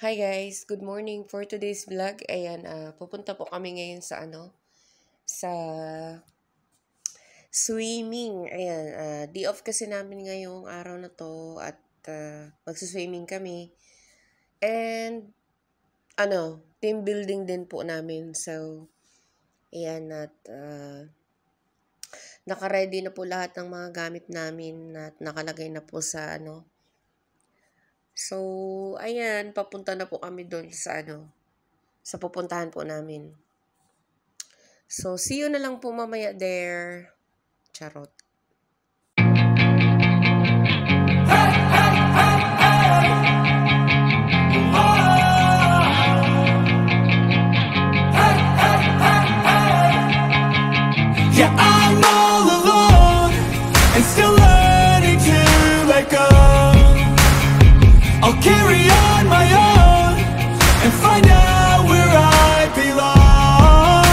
Hi guys, good morning. For today's vlog, ayan, pupunta po kami ngayon sa sa swimming. Ayan, day off kasi namin ngayong araw na to at magsuswimming kami. And team building din po namin. So, ayan at naka-ready na po lahat ng mga gamit namin at nakalagay na po sa So, ayan, papunta na po kami doon sa sa pupuntahan po namin. So, see you na lang po mamaya there. Charot. Yeah, I'm all alone and still learning to let go. I'll carry on my own and find out where I belong.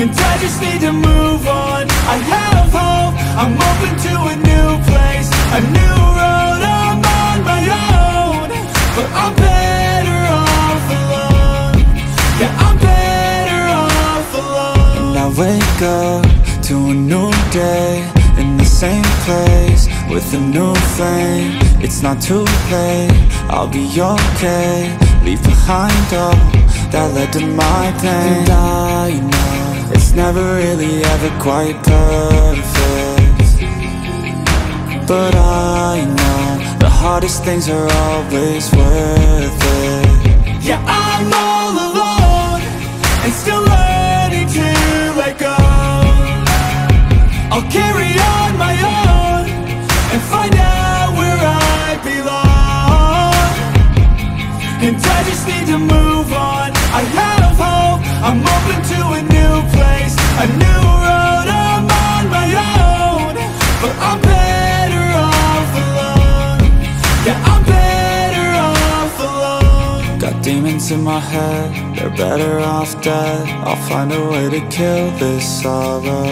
And I just need to move on. I have hope, I'm open to a new place, a new road. I'm on my own, but I'm better off alone. Yeah, I'm better off alone. And I wake up to a new day in the same place with a new flame. It's not too late, I'll be okay. Leave behind all that led to my pain. And I know it's never really ever quite perfect, but I know the hardest things are always worth it. Yeah, I'm all alone and still learning to let go. I'll carry on my own and find out where I belong. And I just need to move on. I have hope, I'm open to a new place, a new road. I'm on my own, but I'm better off alone. Yeah, I'm better off alone. Got demons in my head, they're better off dead. I'll find a way to kill this sorrow.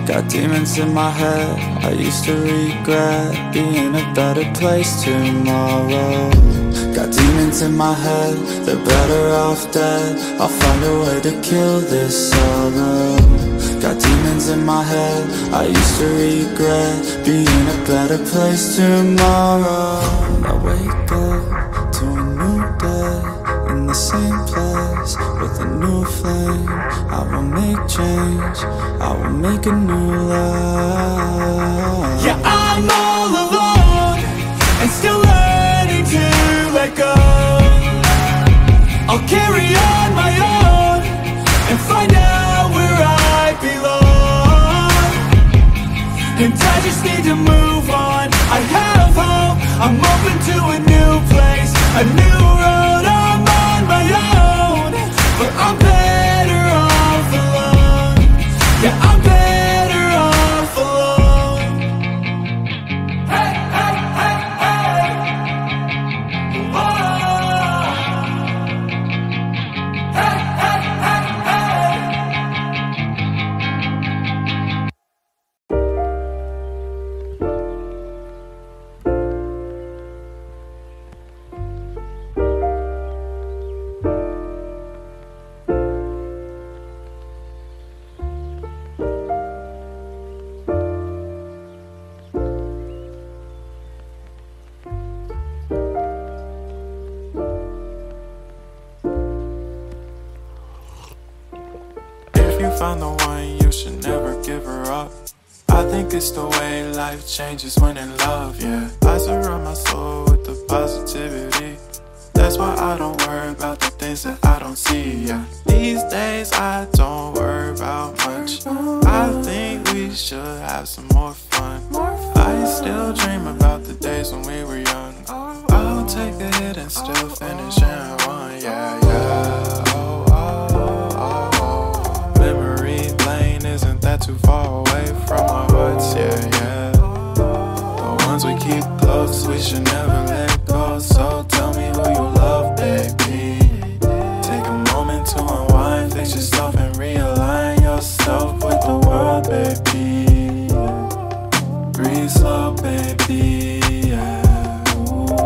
Got demons in my head, I used to regret being a better place tomorrow. Got demons in my head, they're better off dead. I'll find a way to kill this sorrow. Got demons in my head, I used to regret being a better place tomorrow. I wake up to a new day in the same place with a new flame. I will make change, I will make a new life. Yeah, I'm all alone and still learning to let go. I'll carry on my own and find out where I belong. And I just need to move on. I have hope, I'm open to a new place, a new road. I'm on my own, but I'm better off alone. Yeah, I'm better off alone. Hey, hey, hey, hey. Whoa. Hey, hey, hey, hey. If you find the one, you should never give her up. I think it's the way life changes when in love, yeah. I surround my soul with the positivity. That's why I don't worry about the things that I don't see, yeah. These days I don't worry about much. I think we should have some more fun. I still dream about the days when we were young. I'll take a hit and still finish and one, yeah, yeah. Oh, oh, oh, oh. Memory lane isn't that too far away from our hearts, yeah, yeah. The ones we keep close, we should never let go. So tell me who you love, baby. Take a moment to unwind, fix yourself and realign yourself with the world, baby. Breathe slow, baby, yeah. Ooh.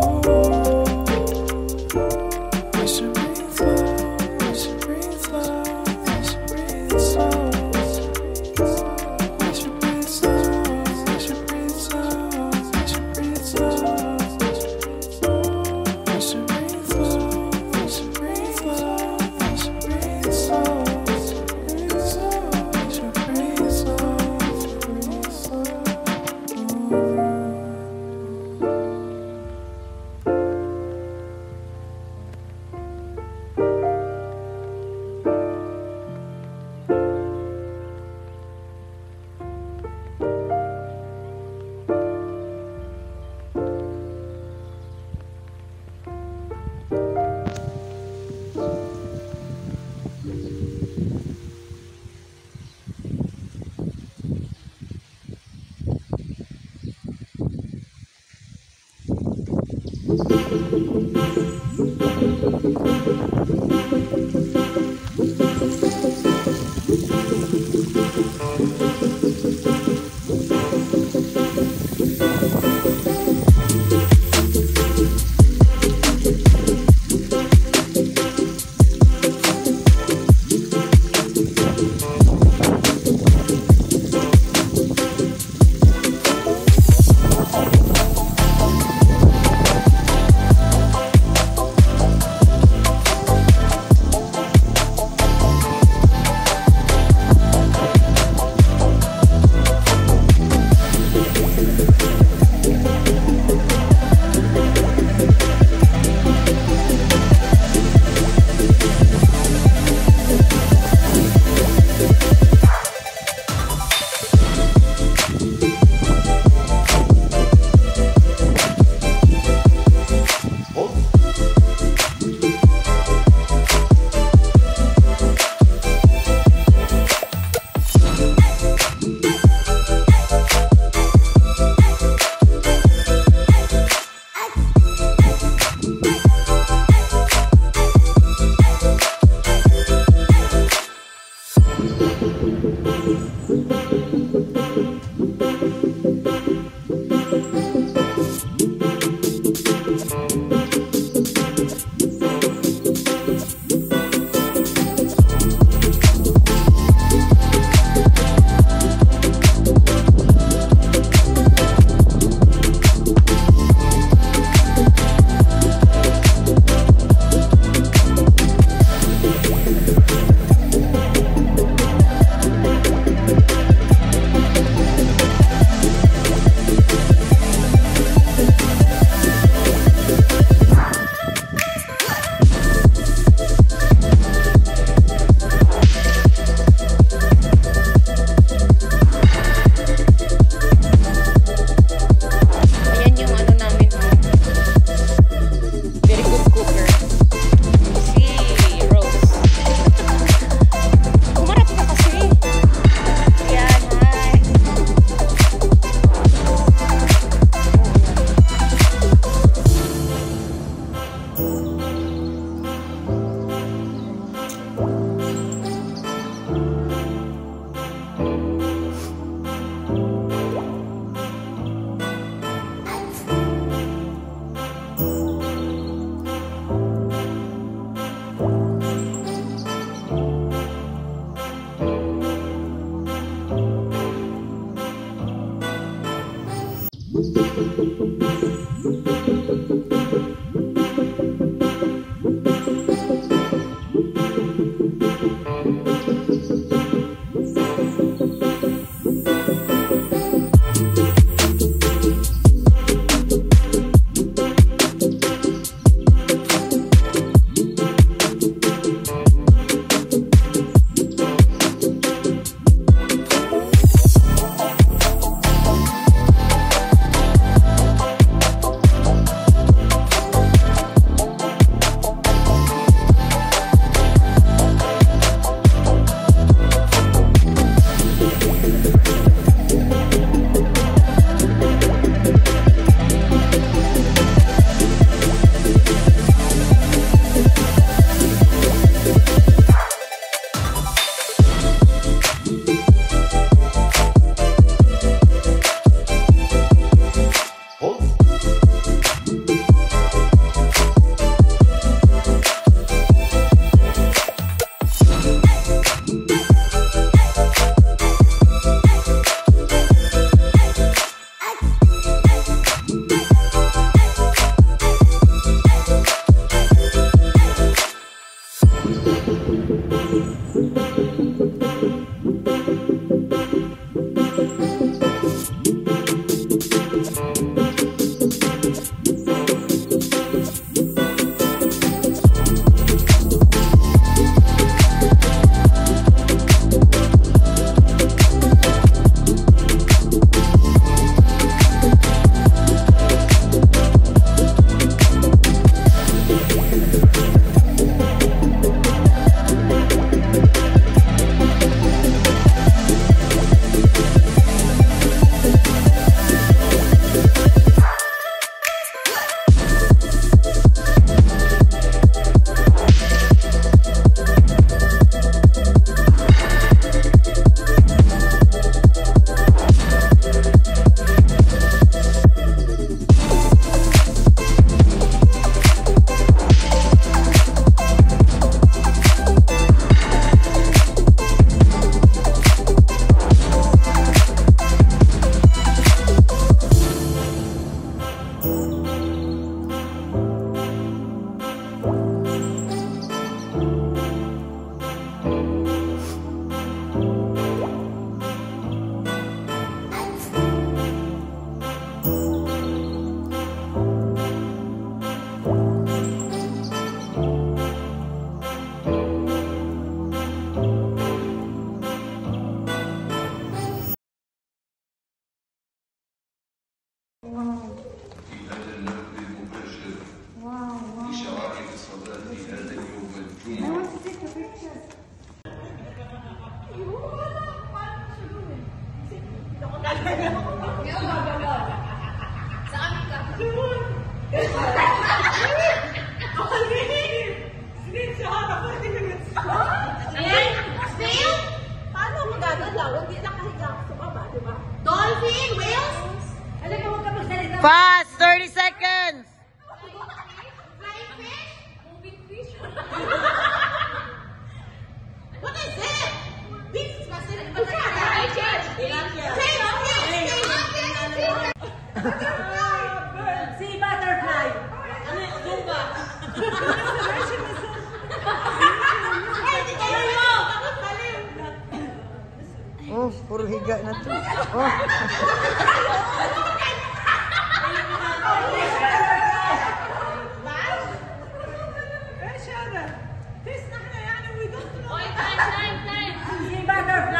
Oh, puro higa na to. Oh.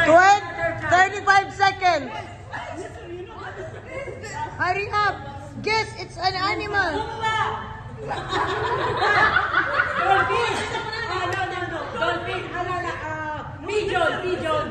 Wait, 35 seconds. Hurry up. Guess it's an animal. Pigeon. Pigeon.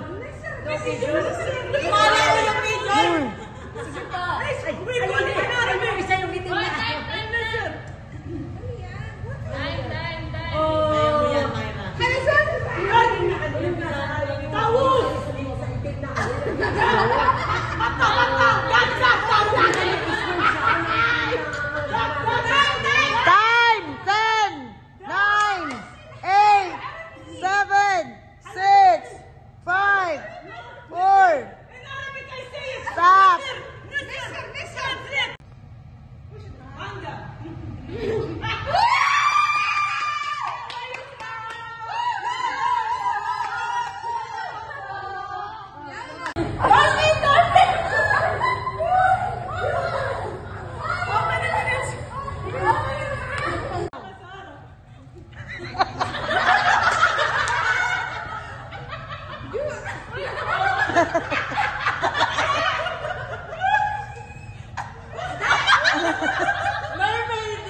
Time! 10, 9, 8, 7, 6, 5, 4. Stop! Mermaid!